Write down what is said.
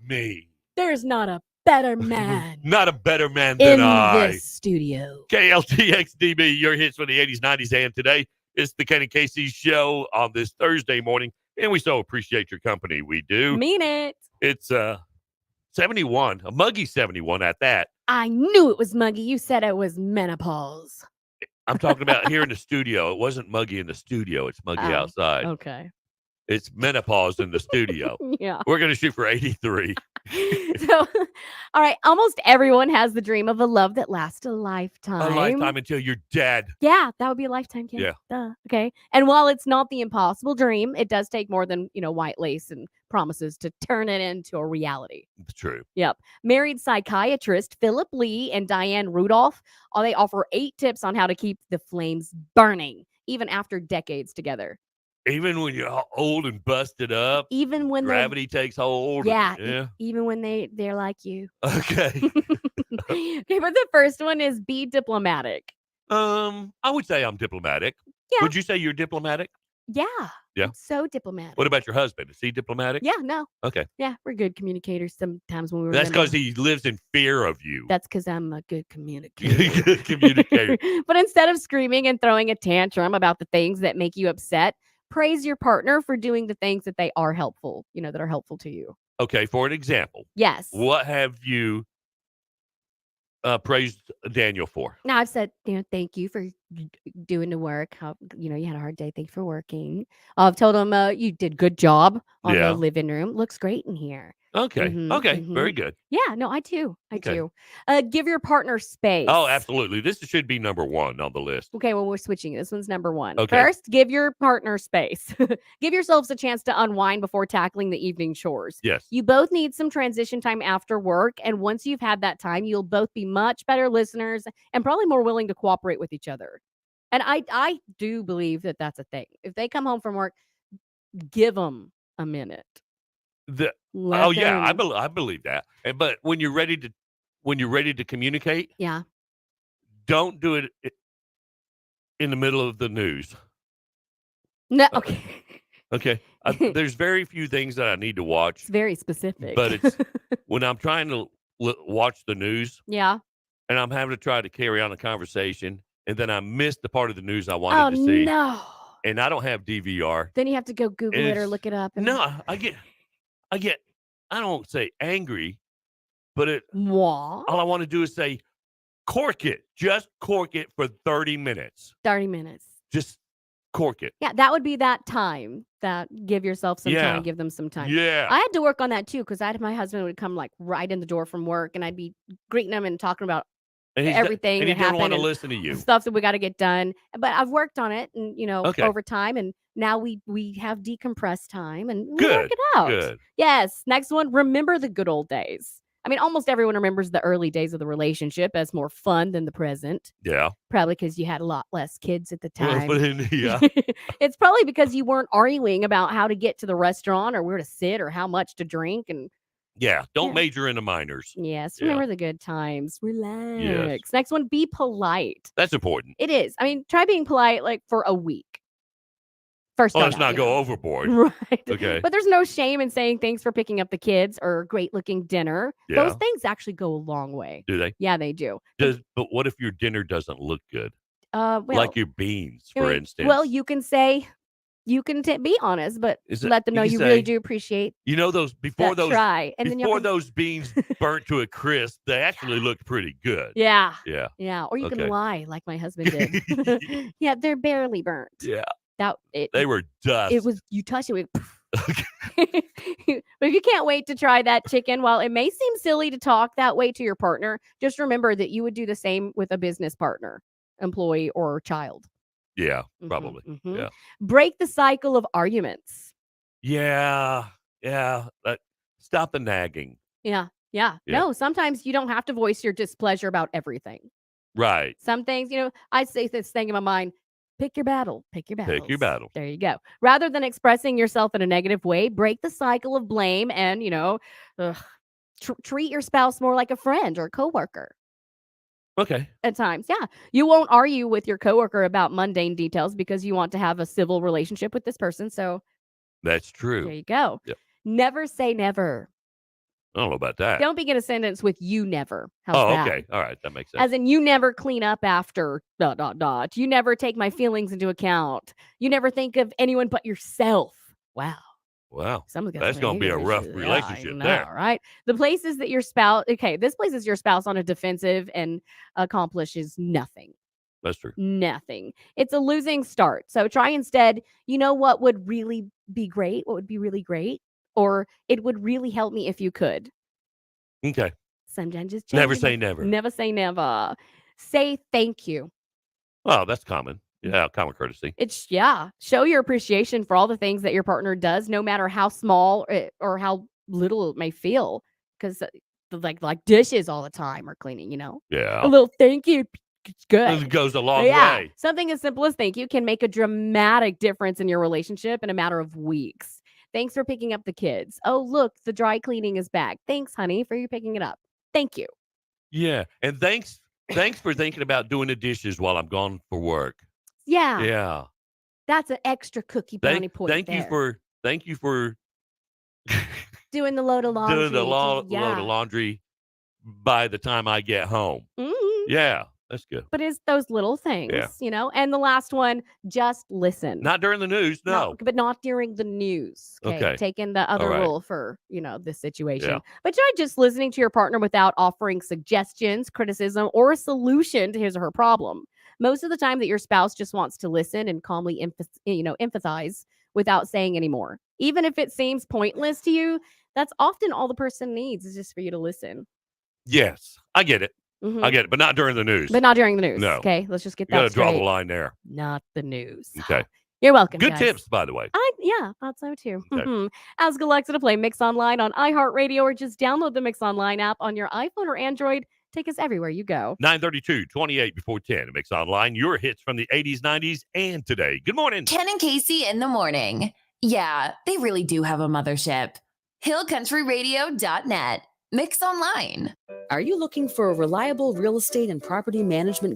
me. There's not a better man Not a better man in than I. this studio. KLTXDB, your hits from the 80s, 90s, and today. It's the Ken and Casey show on this Thursday morning, and we so appreciate your company. We do. Mean it. It's 71, a muggy 71 at that. I knew it was muggy. You said it was menopause. I'm talking about here in the studio. It wasn't muggy in the studio. It's muggy outside. Okay. It's menopause in the studio. Yeah. We're going to shoot for 83. So, all right. Almost everyone has the dream of a love that lasts a lifetime. A lifetime until you're dead. Yeah, that would be a lifetime, Ken. Yeah. Duh. Okay. And while it's not the impossible dream, it does take more than, white lace and promises to turn it into a reality. It's true. Yep. Married psychiatrist Philip Lee and Diane Rudolph, they offer 8 tips on how to keep the flames burning, even after decades together. Even when you're old and busted up, even when gravity takes hold. Yeah. Even when they're like you. Okay. Okay, but the first one is be diplomatic. I would say I'm diplomatic. Yeah. Would you say you're diplomatic? Yeah. Yeah. I'm so diplomatic. What about your husband? Is he diplomatic? Yeah, no. Okay. Yeah, we're good communicators sometimes when we were That's because he lives in fear of you. That's because I'm a good communicator. Good communicator. But instead of screaming and throwing a tantrum about the things that make you upset, praise your partner for doing the things that they are helpful, that are helpful to you. Okay, for an example. Yes. What have you praised Daniel for? Now, I've said, thank you for doing the work. How, you had a hard day. Thanks for working. I've told him you did good job on the living room. Looks great in here. Okay. Very good. Yeah, no, I do. I do. Give your partner space. Oh, absolutely. This should be number 1 on the list. Okay, well, we're switching. This one's number 1. Okay. First, give your partner space. Give yourselves a chance to unwind before tackling the evening chores. Yes. You both need some transition time after work, and once you've had that time, you'll both be much better listeners and probably more willing to cooperate with each other. And I do believe that that's a thing. If they come home from work, give them a minute. I believe that. But when you're ready to communicate, yeah, don't do it in the middle of the news. No, okay. Okay. There's very few things that I need to watch. It's very specific. But it's when I'm trying to watch the news. Yeah. And I'm having to try to carry on a conversation, and then I miss the part of the news I wanted to see. Oh no! And I don't have DVR. Then you have to go Google it or look it up. No, I don't say angry, but all I want to do is say, cork it. Just cork it for 30 minutes. 30 minutes. Just cork it. Yeah, that would be that time. That give yourself some time, give them some time. Yeah. I had to work on that too, because my husband would come right in the door from work, and I'd be greeting him and talking about everything and he that didn't want to happened, listen to you. Stuff that we got to get done. But I've worked on it, and over time, and now we have decompressed time, and we work it out. Good. Yes. Next one, remember the good old days. I mean, almost everyone remembers the early days of the relationship as more fun than the present. Yeah. Probably because you had a lot less kids at the time. Yeah. It's probably because you weren't arguing about how to get to the restaurant or where to sit or how much to drink. And don't major in the minors. Yes. Remember the good times. Relax. Yes. Next one, be polite. That's important. It is. I mean, try being polite for a week. First, let's not go overboard. Right. Okay. But there's no shame in saying thanks for picking up the kids or great looking dinner. Yeah. Those things actually go a long way. Do they? Yeah, they do. But what if your dinner doesn't look good? Well, like your beans, for instance. Well, you can say, be honest, but let them know you really do appreciate. Those before those try, and before those beans burnt to a crisp, they actually looked pretty good. Yeah. Yeah. Yeah. Or you can lie like my husband did. Yeah, they're barely burnt. Yeah. They were dust. It was, you touch it with. But if you can't wait to try that chicken, while it may seem silly to talk that way to your partner, just remember that you would do the same with a business partner, employee, or child. Yeah, probably. Mm-hmm. Yeah. Break the cycle of arguments. Yeah. Stop the nagging. Yeah. No, sometimes you don't have to voice your displeasure about everything. Right. Some things, I say this thing in my mind. Pick your battle. Pick your battles. Pick your battle. There you go. Rather than expressing yourself in a negative way, break the cycle of blame and, treat your spouse more like a friend or a coworker. Okay. At times, yeah. You won't argue with your coworker about mundane details because you want to have a civil relationship with this person. So that's true. There you go. Yep. Never say never. I don't know about that. Don't begin a sentence with "you never." How's Oh, that? okay. All right. That makes sense. As in, you never clean up after ... You never take my feelings into account. You never think of anyone but yourself. Wow. Wow. Someone's got That's some going to be a anger rough issues. relationship Yeah, I there. know, right? The places that your spouse, okay, this places your spouse on a defensive and accomplishes nothing. That's true. Nothing. It's a losing start. So try instead, you know what would really be great? What would be really great? Or it would really help me if you could. Okay. Sometimes just Never change say it. never. Never say never. Say thank you. Oh, that's common. Yeah, common courtesy. It's show your appreciation for all the things that your partner does, no matter how small or how little it may feel. Because like dishes all the time or cleaning, a Yeah. little thank you, it's It good. goes a long Yeah, way. something as simple as thank you can make a dramatic difference in your relationship in a matter of weeks. Thanks for picking up the kids. Oh, look, the dry cleaning is back. Thanks, honey, for you picking it up. Thank you. Yeah. And thanks for thinking about doing the dishes while I'm gone for work. Yeah, Yeah. that's an extra cookie brownie point Thank you there. for Doing the load of laundry. doing the load of Yeah. laundry by the time I get home. Mhm. Yeah, that's good. But it's those little things, And the last one, just listen. Not during the news, no. But not during the news. Okay. Taking the other right. rule for, this situation. Yeah. But try just listening to your partner without offering suggestions, criticism, or a solution to his or her problem. Most of the time that your spouse just wants to listen and calmly empathize without saying any more. Even if it seems pointless to you, that's often all the person needs is just for you to listen. Yes, I get it. Mhm. I get it, but not during the news. But not during the news. No. Okay, let's just get You got that to draw the straight. line there. Not the news. Okay. You're welcome. Good guys. tips, by the way. I thought so too. Okay. Ask Alexa to play Mix Online on iHeartRadio or just download the Mix Online app on your iPhone or Android. Take us everywhere you go. 9:32, 28 before 10. Mix Online, your hits from the 80s, 90s, and today. Good morning. Ken and Casey in the morning. Yeah, they really do have a mothership. HillCountryRadio.net. Mix Online. Are you looking for a reliable real estate and property management